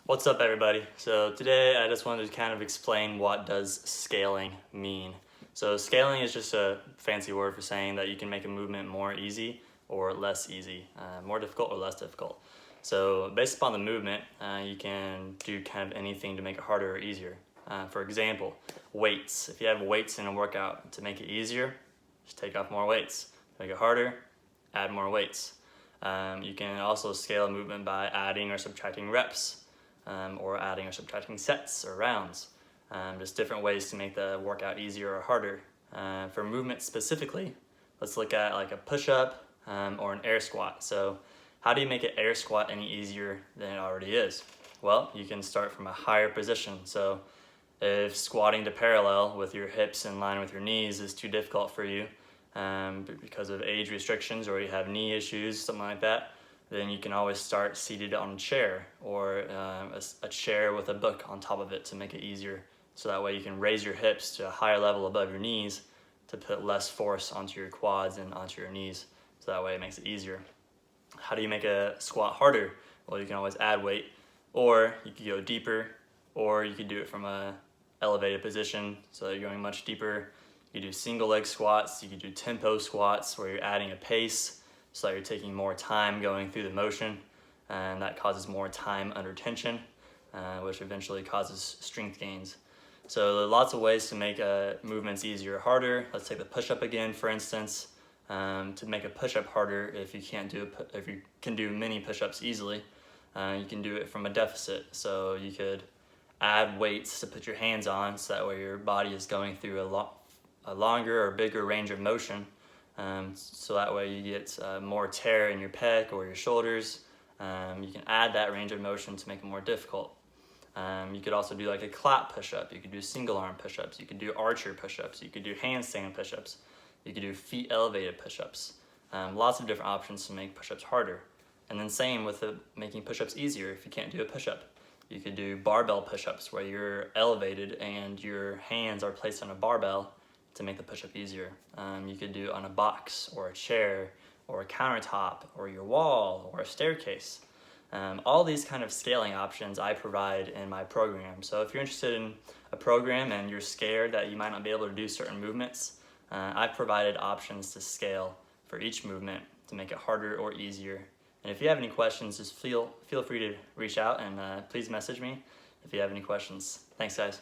What's up, everybody? So today I just wanted to kind of explain what does scaling mean. So scaling is just a fancy word for saying that you can make a movement more easy or less easy, more difficult or less difficult. So based upon the movement, you can do kind of anything to make it harder or easier. For example, weights. If you have weights in a workout, to make it easier, just take off more weights. To make it harder, add more weights. You can also scale a movement by adding or subtracting reps. Or adding or subtracting sets or rounds. Just different ways to make the workout easier or harder. For movement specifically, let's look at like a push-up or an air squat. So how do you make an air squat any easier than it already is? Well, you can start from a higher position. So if squatting to parallel with your hips in line with your knees is too difficult for you because of age restrictions or you have knee issues, something like that, then you can always start seated on a chair or a chair with a book on top of it to make it easier. So that way you can raise your hips to a higher level above your knees to put less force onto your quads and onto your knees. So that way it makes it easier. How do you make a squat harder? Well, you can always add weight, or you could go deeper, or you could do it from a elevated position so that you're going much deeper. You could do single leg squats, you could do tempo squats where you're adding a pace so that you're taking more time going through the motion, and that causes more time under tension, which eventually causes strength gains. So there are lots of ways to make movements easier or harder. Let's take the push-up again, for instance. To make a push-up harder, if you can do many push-ups easily, you can do it from a deficit. So you could add weights to put your hands on, so that way your body is going through a longer or bigger range of motion. So that way you get more tear in your pec or your shoulders. You can add that range of motion to make it more difficult. You could also do like a clap push-up. You could do single arm push-ups. You could do archer push-ups. You could do handstand push-ups. You could do feet elevated push-ups. Lots of different options to make push-ups harder. And then same with making push-ups easier if you can't do a push-up. You could do barbell push-ups where you're elevated and your hands are placed on a barbell to make the push-up easier. You could do it on a box or a chair or a countertop or your wall or a staircase. All these kind of scaling options I provide in my program. So if you're interested in a program and you're scared that you might not be able to do certain movements, I've provided options to scale for each movement to make it harder or easier. And if you have any questions, just feel free to reach out and please message me if you have any questions. Thanks, guys.